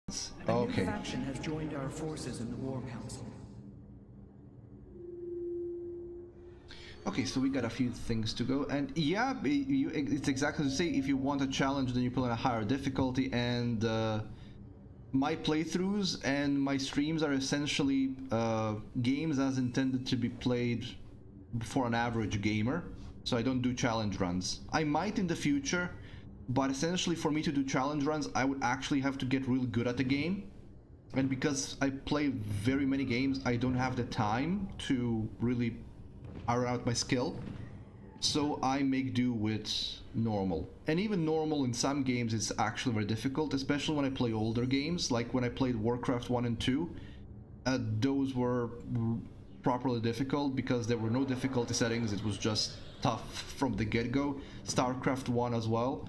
A new Okay. faction has joined our forces in the War Council. Okay, so we got a few things to go, and yeah, it's exactly the same. If you want a challenge, then you put on a higher difficulty, and my playthroughs and my streams are essentially games as intended to be played for an average gamer, so I don't do challenge runs. I might in the future, but essentially for me to do challenge runs, I would actually have to get really good at the game, and because I play very many games, I don't have the time to really iron out my skill, so I make do with normal. And even normal in some games is actually very difficult, especially when I play older games, like when I played Warcraft 1 and 2. Those were properly difficult because there were no difficulty settings, it was just tough from the get-go. Starcraft 1 as well.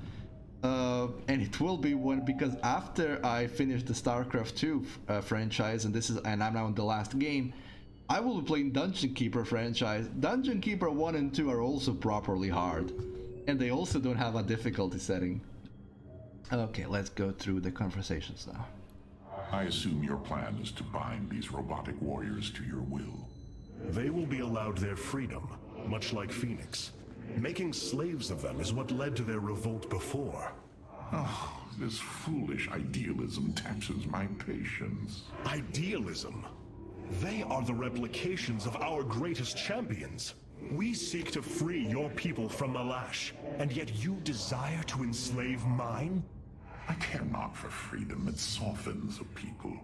And it will be one, because after I finish the Starcraft 2 franchise, and I'm now in the last game, I will be playing Dungeon Keeper franchise. Dungeon Keeper 1 and 2 are also properly hard, and they also don't have a difficulty setting. Okay, let's go through the conversations now. I assume your plan is to bind these robotic warriors to your will. They will be allowed their freedom, much like Phoenix. Making slaves of them is what led to their revolt before. Oh, this foolish idealism taxes my patience. Idealism? They are the replications of our greatest champions. We seek to free your people from Malash, and yet you desire to enslave mine? I care not for freedom that softens a people.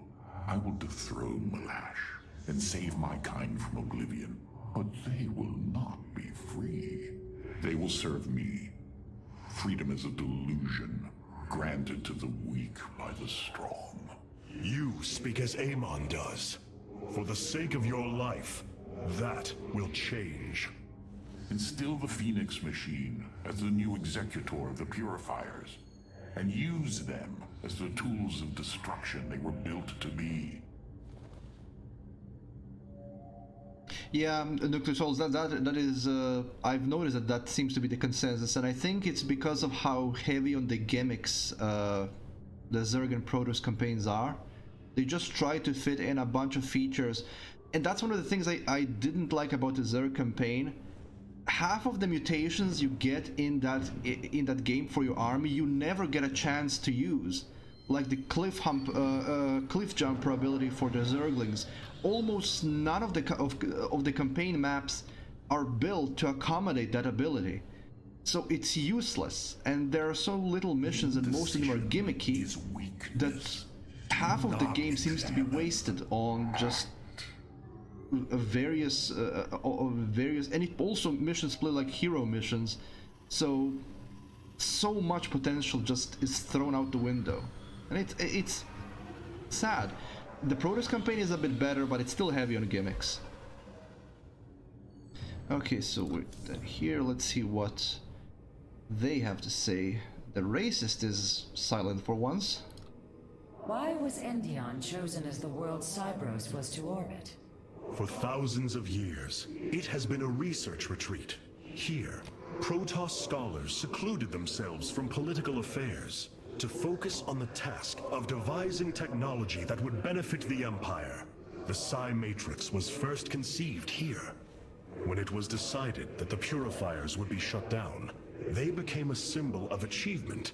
I will dethrone Malash and save my kind from oblivion, but they will not be free. They will serve me. Freedom is a delusion, granted to the weak by the strong. You speak as Amon does. For the sake of your life, that will change. Instill the Phoenix machine as the new executor of the Purifiers, and use them as the tools of destruction they were built to be. Yeah, Nuclear Souls, that is, I've noticed that seems to be the consensus, and I think it's because of how heavy on the gimmicks the Zerg and Protoss campaigns are. They just try to fit in a bunch of features, and that's one of the things I didn't like about the Zerg campaign. Half of the mutations you get in that game for your army, you never get a chance to use. Like the cliff jumper ability for the Zerglings. Almost none of the campaign maps are built to accommodate that ability. So it's useless, and there are so little missions, and most of them are gimmicky, that half of the game seems to be wasted on just various, and it also missions play like hero missions, so much potential just is thrown out the window, and it's sad. The Protoss campaign is a bit better, but it's still heavy on gimmicks. Okay, so we're here. Let's see what they have to say. The racist is silent for once. Why was Endion chosen as the world Cybros was to orbit? For thousands of years, it has been a research retreat. Here, Protoss scholars secluded themselves from political affairs to focus on the task of devising technology that would benefit the Empire. The Psi Matrix was first conceived here. When it was decided that the Purifiers would be shut down, they became a symbol of achievement,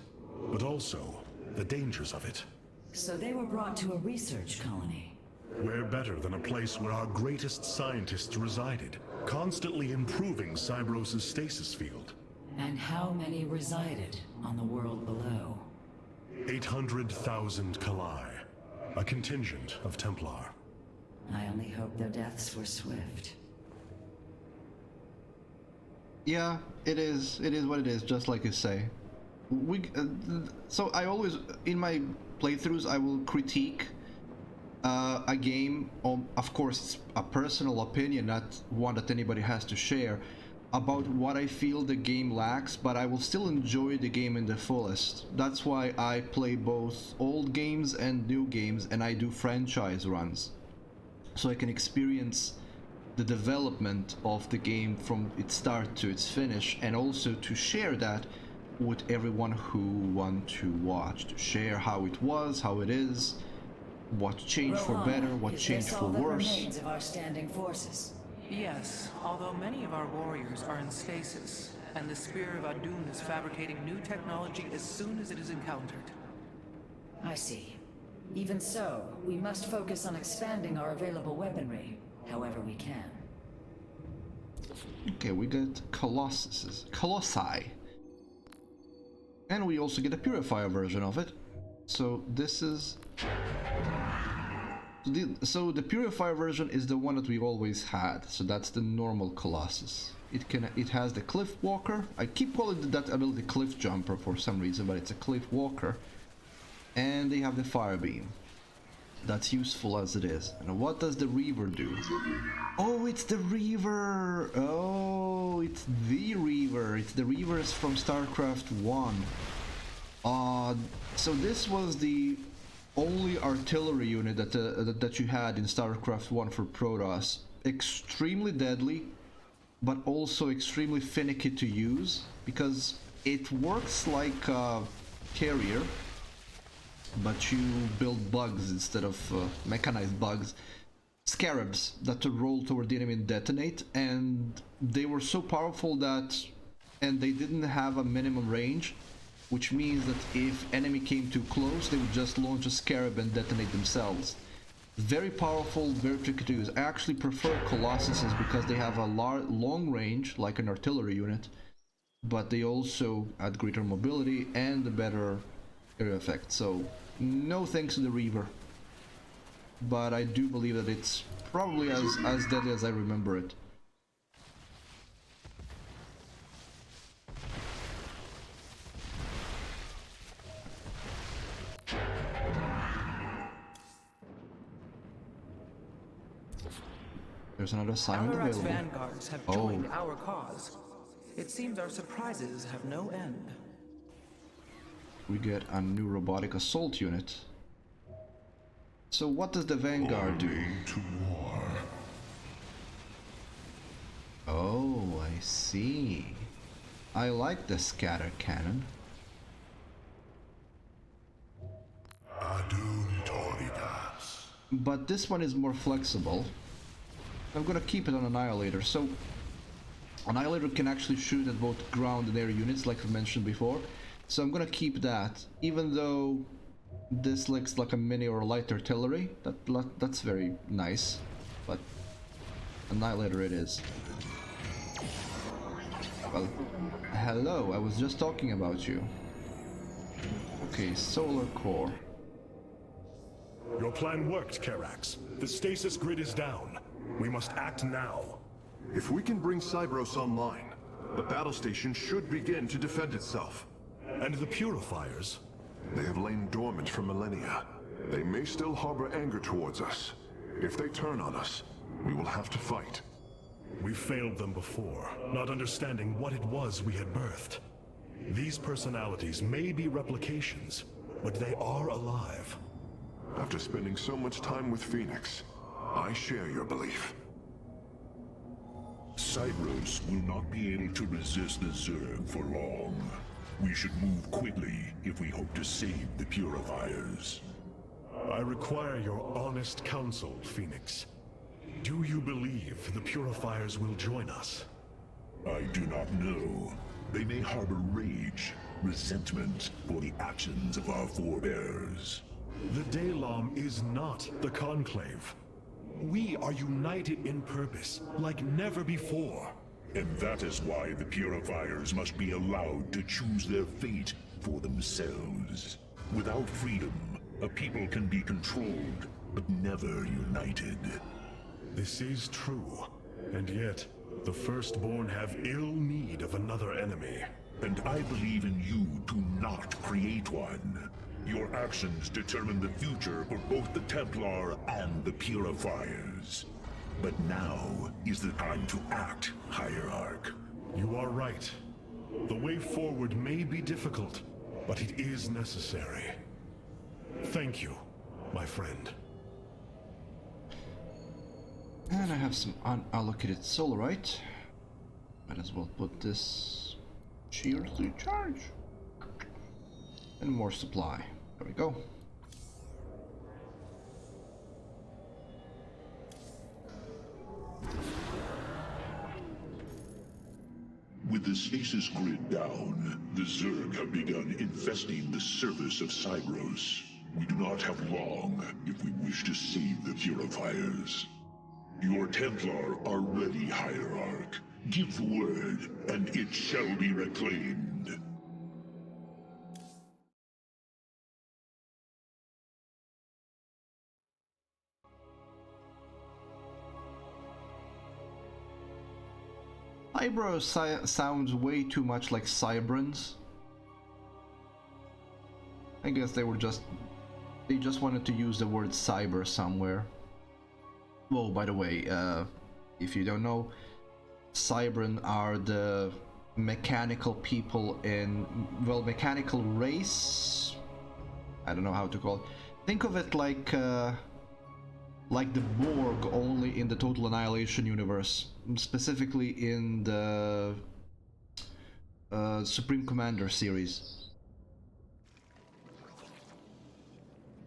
but also the dangers of it. So they were brought to a research colony. Where better than a place where our greatest scientists resided, constantly improving Cybros' stasis field. And how many resided on the world below? 800,000 Kalai, a contingent of Templar. I only hope their deaths were swift. Yeah, it is what it is, just like you say. So I always, in my playthroughs, I will critique a game. Of course, it's a personal opinion, not one that anybody has to share, about what I feel the game lacks, but I will still enjoy the game in the fullest. That's why I play both old games and new games, and I do franchise runs, so I can experience the development of the game from its start to its finish, and also to share that with everyone who want to watch, to share how it was, how it is, What changed for Rohan, better, what is changed this for all that worse. remains of our standing forces? Yes, although many of our warriors are in stasis, and the Spear of Adun is fabricating new technology as soon as it is encountered. I see. Even so, we must focus on expanding our available weaponry, however we can. Okay, we get Colossi. And we also get a Purifier version of it. So this is... So the Purifier version is the one that we've always had. So that's the normal Colossus. It has the Cliff Walker. I keep calling that ability Cliff Jumper for some reason, but it's a Cliff Walker. And they have the Fire Beam. That's useful as it is. And what does the Reaver do? Oh, it's the Reaver! Oh, it's the Reaver. It's the Reavers from Starcraft 1. So this was the only artillery unit that you had in Starcraft 1 for Protoss. Extremely deadly, but also extremely finicky to use, because it works like a carrier, but you build bugs instead of mechanized bugs. Scarabs that to roll toward the enemy and detonate, and they were so powerful that... and they didn't have a minimum range, which means that if enemy came too close, they would just launch a scarab and detonate themselves. Very powerful, very tricky to use. I actually prefer Colossuses because they have a long range, like an artillery unit, but they also add greater mobility and a better area effect. So, no thanks to the Reaver. But I do believe that it's probably as deadly as I remember it. There's another assignment Alarak's available. vanguards have joined our cause. It seems our surprises have no end. We get a new robotic assault unit. So what does the Vanguard do? To war. Oh, I see. I like the scatter cannon. Adun Toridas. But this one is more flexible. I'm gonna keep it on Annihilator. So Annihilator can actually shoot at both ground and air units, like I mentioned before. So I'm gonna keep that, even though this looks like a mini or light artillery. That's very nice, but Annihilator it is. Well, hello, I was just talking about you. Okay, Solar Core. Your plan worked, Karax. The stasis grid is down. We must act now. If we can bring Cybros online, the battle station should begin to defend itself. And the Purifiers? They have lain dormant for millennia. They may still harbor anger towards us. If they turn on us, we will have to fight. We failed them before, not understanding what it was we had birthed. These personalities may be replications, but they are alive. After spending so much time with Phoenix, I share your belief. Cybros will not be able to resist the Zerg for long. We should move quickly if we hope to save the Purifiers. I require your honest counsel, Phoenix. Do you believe the Purifiers will join us? I do not know. They may harbor rage, resentment for the actions of our forebears. The Daylom is not the Conclave. We are united in purpose, like never before. And that is why the Purifiers must be allowed to choose their fate for themselves. Without freedom, a people can be controlled, but never united. This is true, and yet the Firstborn have ill need of another enemy. And I believe in you to not create one. Your actions determine the future for both the Templar and the Purifiers. But now is the time to act, Hierarch. You are right. The way forward may be difficult, but it is necessary. Thank you, my friend. And I have some unallocated solarite. Might as well put this here to recharge. And more supply. There we go. With the stasis grid down, the Zerg have begun infesting the surface of Cybros. We do not have long if we wish to save the Purifiers. Your Templar are ready, Hierarch. Give the word, and it shall be reclaimed. Cybros sounds way too much like Cybrans. I guess they just wanted to use the word cyber somewhere. Whoa, by the way, if you don't know, Cybran are the mechanical people in, well, mechanical race? I don't know how to call it. Think of it like the Borg, only in the Total Annihilation universe, specifically in the Supreme Commander series.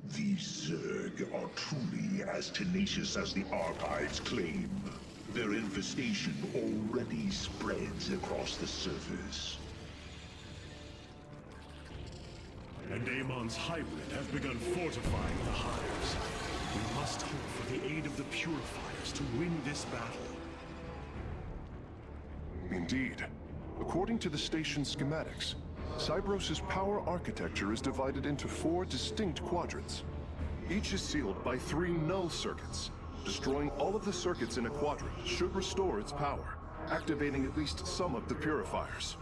These Zerg are truly as tenacious as the archives claim. Their infestation already spreads across the surface. And Amon's hybrid have begun fortifying the hives. We must hope for the aid of the Purifiers to win this battle. Indeed. According to the station schematics, Cybros' power architecture is divided into 4 distinct quadrants. Each is sealed by 3 null circuits. Destroying all of the circuits in a quadrant should restore its power, activating at least some of the Purifiers.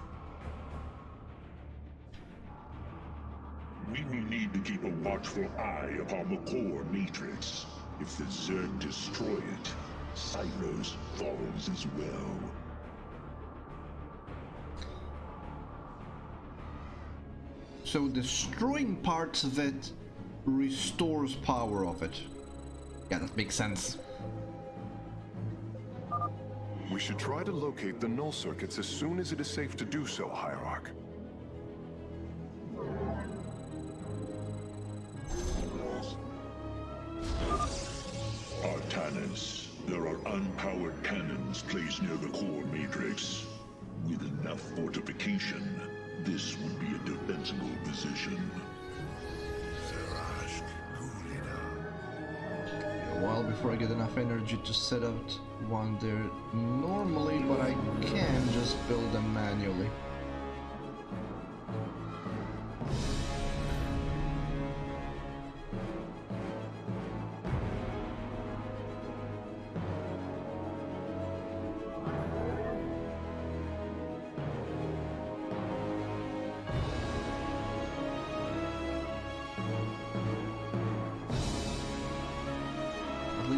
We will need to keep a watchful eye upon the core matrix. If the Zerg destroy it, Cybros falls as well. So destroying parts of it restores power of it. Yeah, that makes sense. We should try to locate the null circuits as soon as it is safe to do so, Hierarch. Artanis, there are unpowered cannons placed near the core matrix. With enough fortification, this would be a defensible position. A while before I get enough energy to set up one there normally, but I can just build them manually.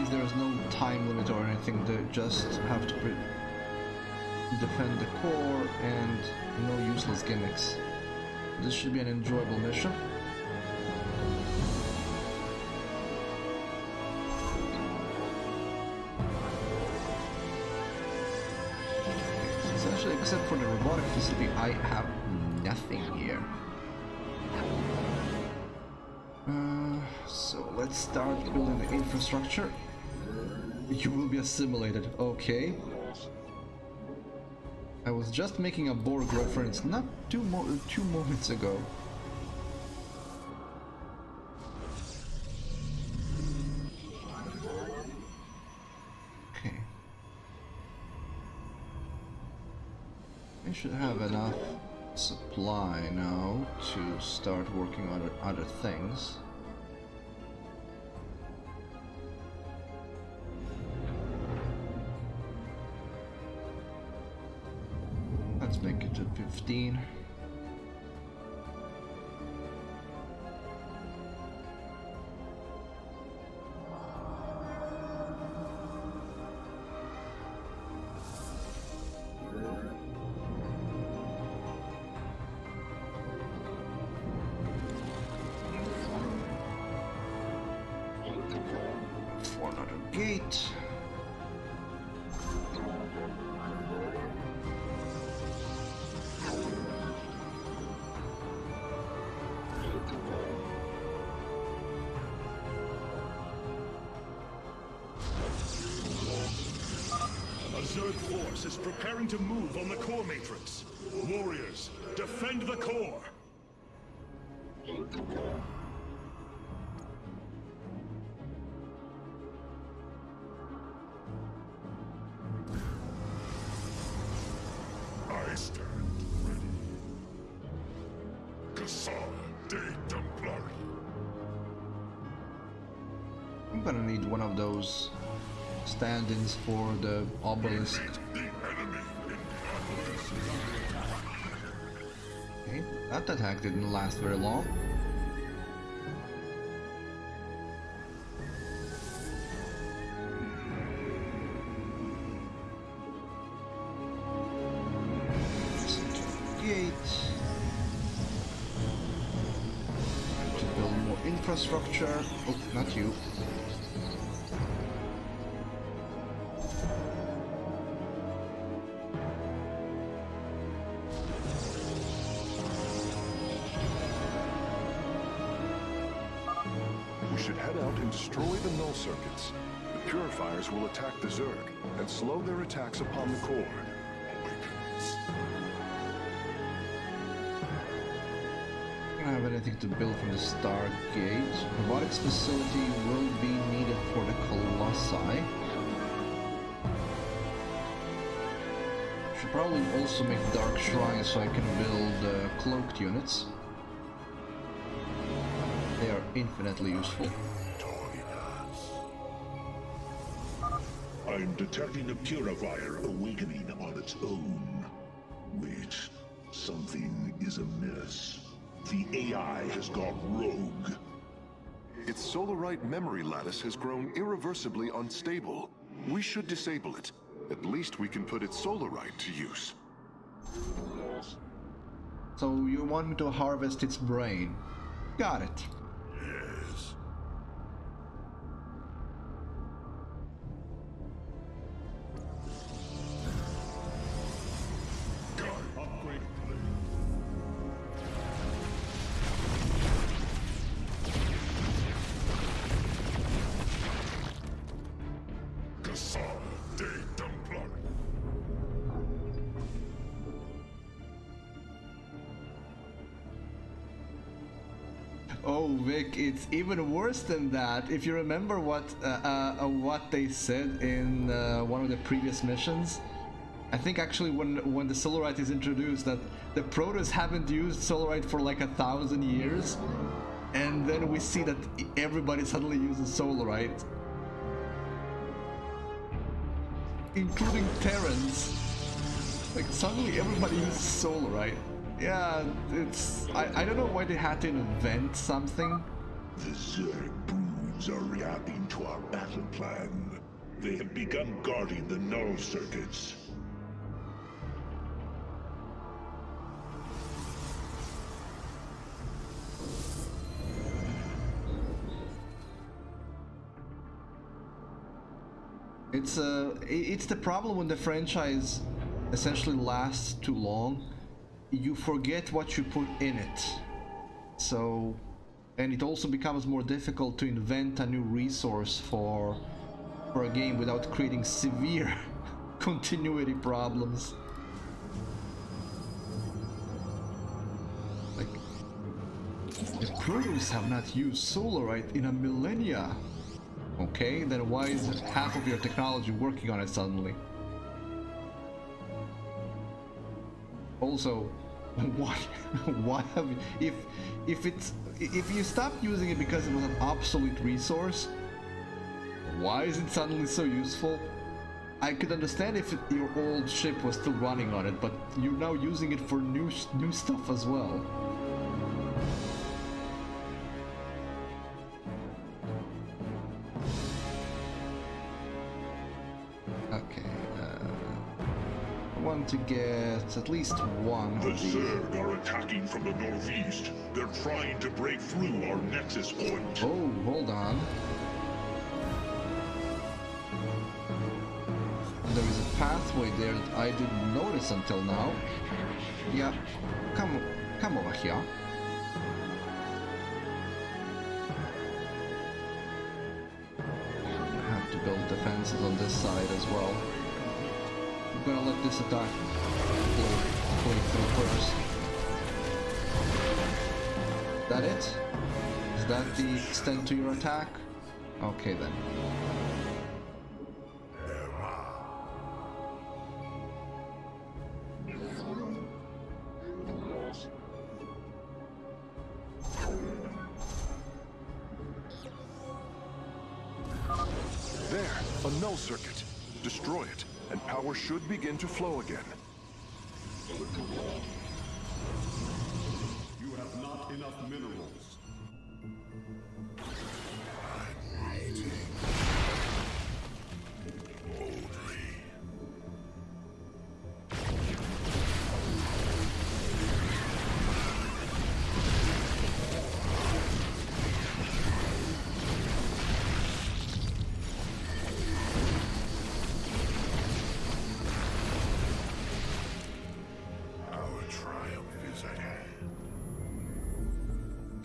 There's no time limit or anything, they just have to defend the core and no useless gimmicks. This should be an enjoyable mission. Essentially, except for the robotic facility, I have nothing here. So let's start building the infrastructure. You will be assimilated, okay. I was just making a Borg reference not two moments ago. Okay. I should have enough supply now to start working on other things. Let's make it to 15. For another gate. Zerg force is preparing to move on the core matrix. Warriors, defend the core! I stand ready. Cassava de Templari. I'm gonna need one of those stand-ins for the obelisk. The enemy in Okay, that attack didn't last very long. Gate. To build more infrastructure. Oh, not you. We should head out and destroy the null circuits. The purifiers will attack the Zerg and slow their attacks upon the core. I don't have anything to build from the Stargate. Robotics facility will be needed for the Colossi. Should probably also make Dark Shrines so I can build cloaked units. They are infinitely useful. I'm detecting a purifier awakening on its own. Wait, something is amiss. The AI has gone rogue. Its Solarite memory lattice has grown irreversibly unstable. We should disable it. At least we can put its Solarite to use. So you want me to harvest its brain? Got it. Yes. Upgrade. Cassava de Templar. Oh, Vic, it's even worse than that. If you remember what they said in one of the previous missions, I think actually when the Solarite is introduced, that the Protoss haven't used Solarite for like 1,000 years, and then we see that everybody suddenly uses Solarite, including Terrans. Like suddenly everybody uses Solarite. Yeah, it's... I don't know why they had to invent something. The Zerg broods are reacting to our battle plan. They have begun guarding the null circuits. It's the problem when the franchise essentially lasts too long. You forget what you put in it. So, and it also becomes more difficult to invent a new resource for a game without creating severe continuity problems. Like, the Protoss have not used Solarite in a millennia. Okay, then why is half of your technology working on it suddenly? Also, why have you, if you stopped using it because it was an obsolete resource, why is it suddenly so useful? I could understand if your old ship was still running on it, but you're now using it for new stuff as well. Okay, I want to get at least one The of these. Zerg are attacking from the northeast. They're trying to break through our nexus point. Oh, hold on. There is a pathway there that I didn't notice until now. Yeah, come over here. I have to build defenses on this side as well. I'm gonna let this attack play through first. Is that it? Is that the extent to your attack? Okay then. There, a null circuit. Destroy it, and power should begin to flow again. You have not enough minerals.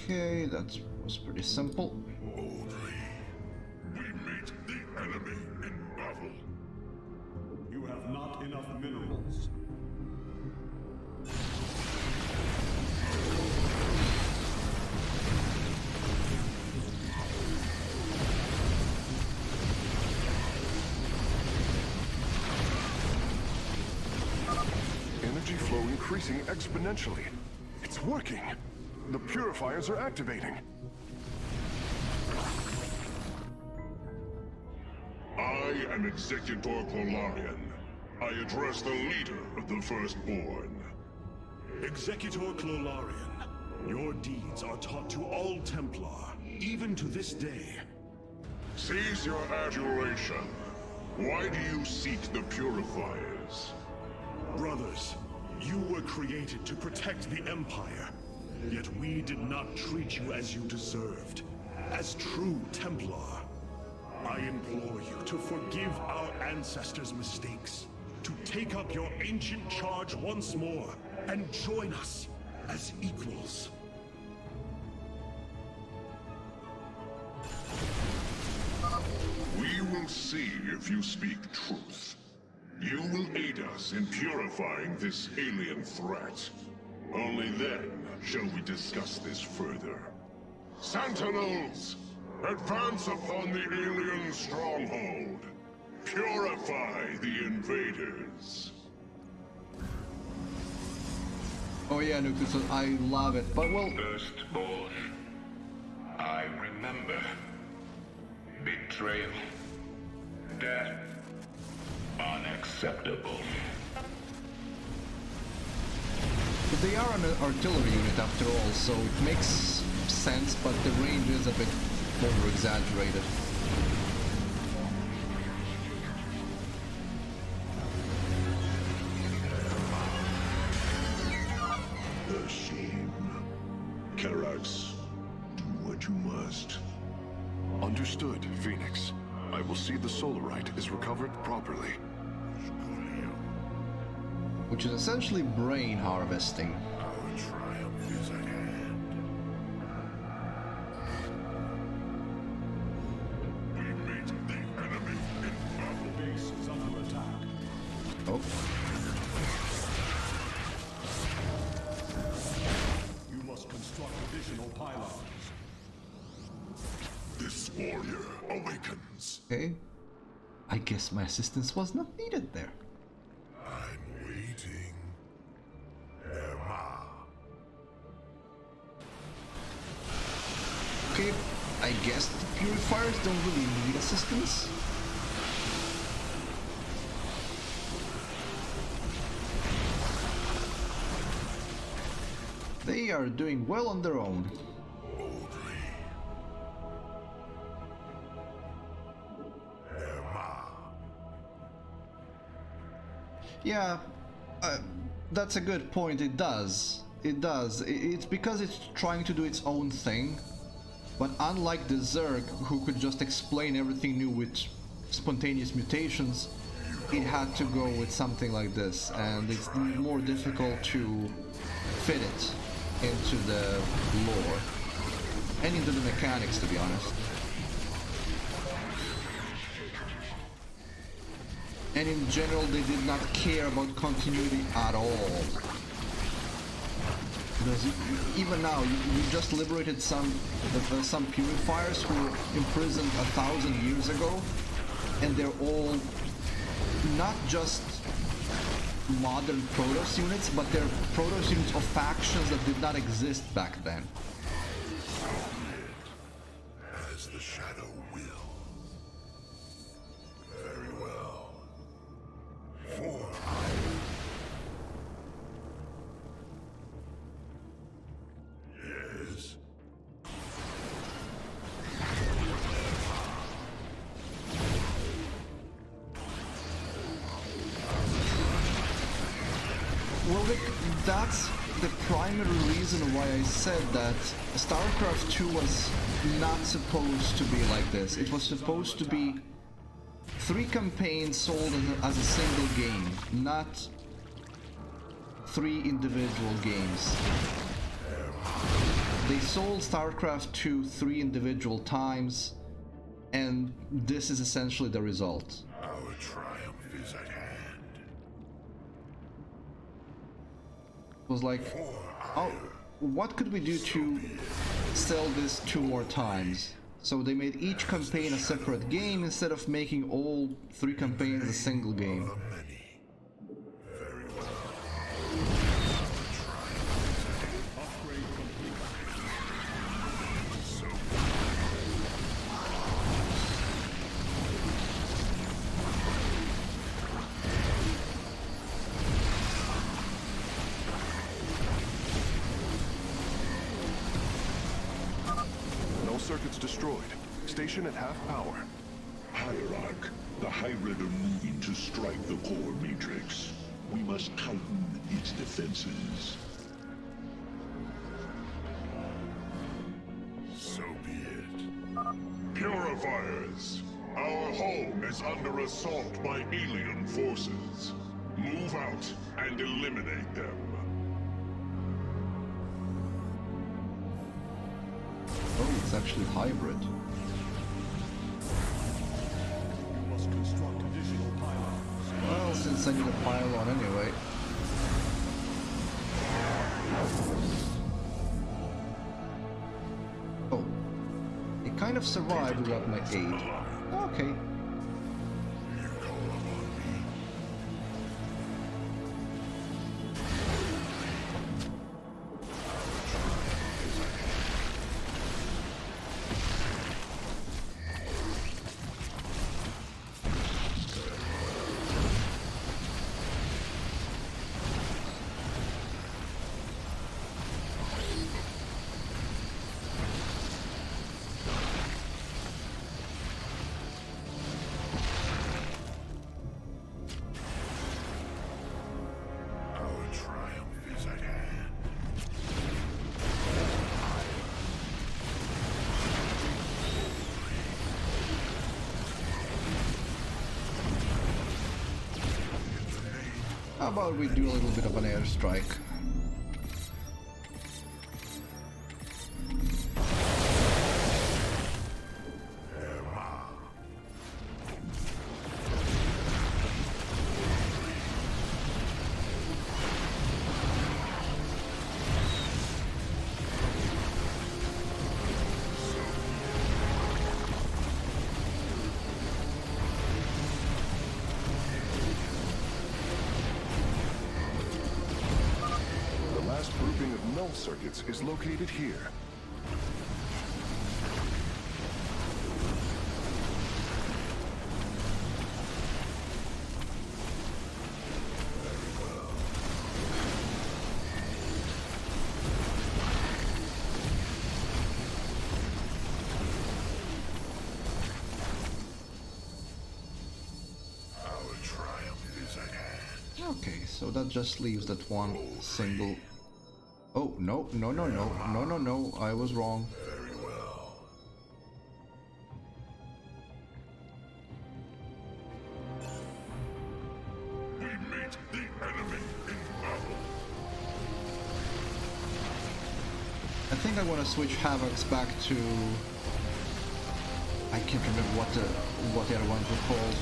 Okay, that was pretty simple. We meet the enemy in battle. You have not enough minerals. Energy flow increasing exponentially. It's working. The purifiers are activating. I am Executor Clolarian. I address the leader of the Firstborn. Executor Clolarian, your deeds are taught to all Templar, even to this day. Cease your adulation. Why do you seek the Purifiers? Brothers, you were created to protect the Empire. Yet we did not treat you as you deserved. As true Templar, I implore you to forgive our ancestors' mistakes, to take up your ancient charge once more, and join us as equals. We will see if you speak truth. You will aid us in purifying this alien threat. Only then shall we discuss this further. Sentinels, advance upon the alien stronghold. Purify the invaders. Oh yeah, Nukus, I love it, but well... Firstborn, I remember. Betrayal. Death. Unacceptable. But they are an artillery unit after all, so it makes sense, but the range is a bit over-exaggerated. A shame. Karax, do what you must. Understood, Phoenix. I will see the Solarite is recovered properly. Which is essentially brain harvesting. Our triumph is at hand. We meet the enemy in battle. Base is under attack. Oh. You must construct additional pylons. This warrior awakens. Okay. I guess my assistance was not needed there. I'm waiting. Emma. Okay, I guess the purifiers don't really need assistance. They are doing well on their own. Yeah, that's a good point. It does. It does. It's because it's trying to do its own thing. But unlike the Zerg, who could just explain everything new with spontaneous mutations, it had to go with something like this, and it's more difficult to fit it into the lore and into the mechanics, to be honest. And in general, they did not care about continuity at all. Because even now, you just liberated some purifiers who were imprisoned 1,000 years ago, and they're all not just modern Protoss units, but they're Protoss units of factions that did not exist back then. As the shadow will. Very well. For yes. Well, Rick, that's the primary reason why I said that Starcraft 2 was not supposed to be like this. It was supposed to be 3 campaigns sold as a single game, not 3 individual games. They sold Starcraft 2 3 individual times, and this is essentially the result. Our triumph is at hand. It was like, oh, what could we do to sell this 2 more times? So they made each campaign a separate game instead of making all 3 campaigns a single game. Circuits destroyed. Station at half power. Hierarch, the Hybrid are moving to strike the core matrix. We must tighten its defenses. So be it. Purifiers! Our home is under assault by alien forces. Move out and eliminate them. Oh, it's actually hybrid. Must construct additional pylons. Well, since I need a pylon anyway. Oh. It kind of survived without my aid. Okay. How about we do a little bit of an airstrike? Circuits is located here. Our triumph is at hand. Okay, so that just leaves that one single... Oh, no, no, no, no, no, no, no, I was wrong. Very well. We meet the enemy in battle. I think I want to switch Havocs back to... I can't remember what the other ones were called.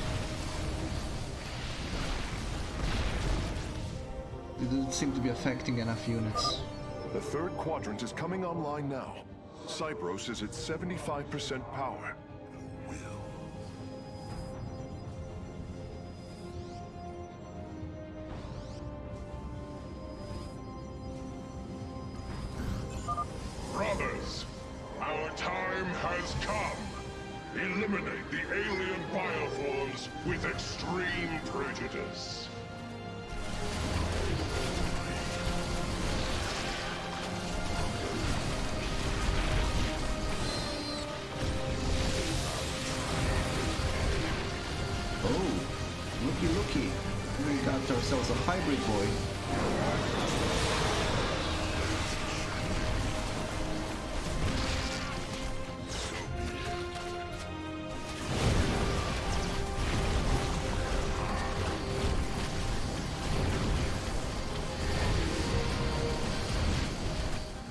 it doesn't seem to be affecting enough units. The third quadrant is coming online now. Cybros is at 75% power. Brothers, our time has come. Eliminate the alien bioforms with extreme prejudice. Oh, looky. We got ourselves a hybrid boy.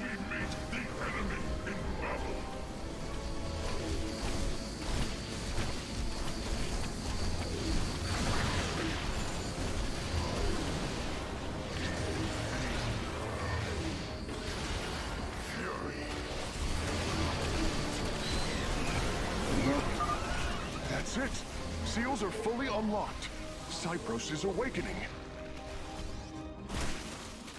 We meet the enemy in battle. That's it! Seals are fully unlocked. Cybros is awakening.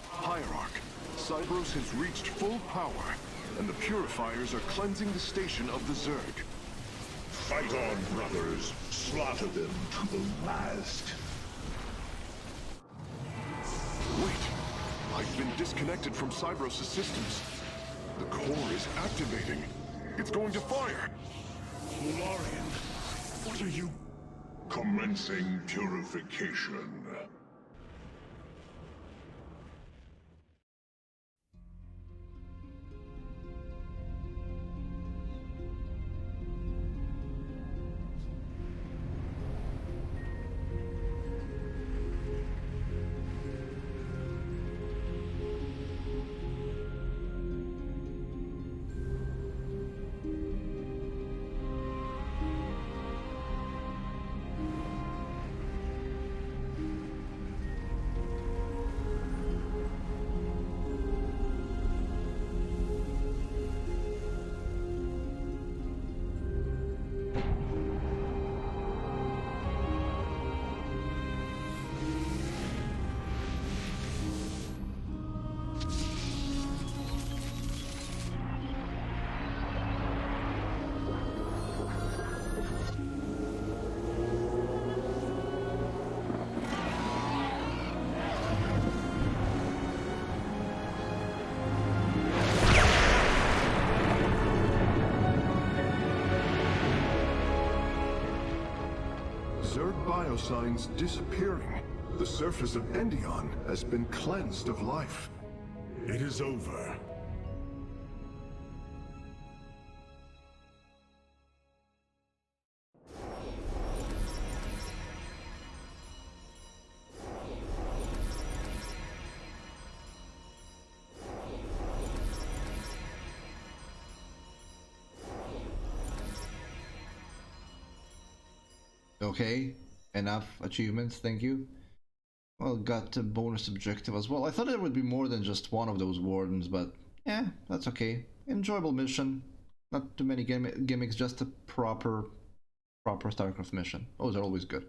Hierarch, Cybros has reached full power, and the Purifiers are cleansing the station of the Zerg. Fight on, brothers. Slaughter them to the last. Wait! I've been disconnected from Cybros' systems. The core is activating. It's going to fire! Solarian, what are you... Commencing purification. Zerg biosigns disappearing. The surface of Endion has been cleansed of life. It is over. Okay, enough achievements, thank you. Well, got a bonus objective as well. I thought there would be more than just one of those wardens, but yeah, that's okay. Enjoyable mission. Not too many gimmicks, just a proper Starcraft mission. Those are always good.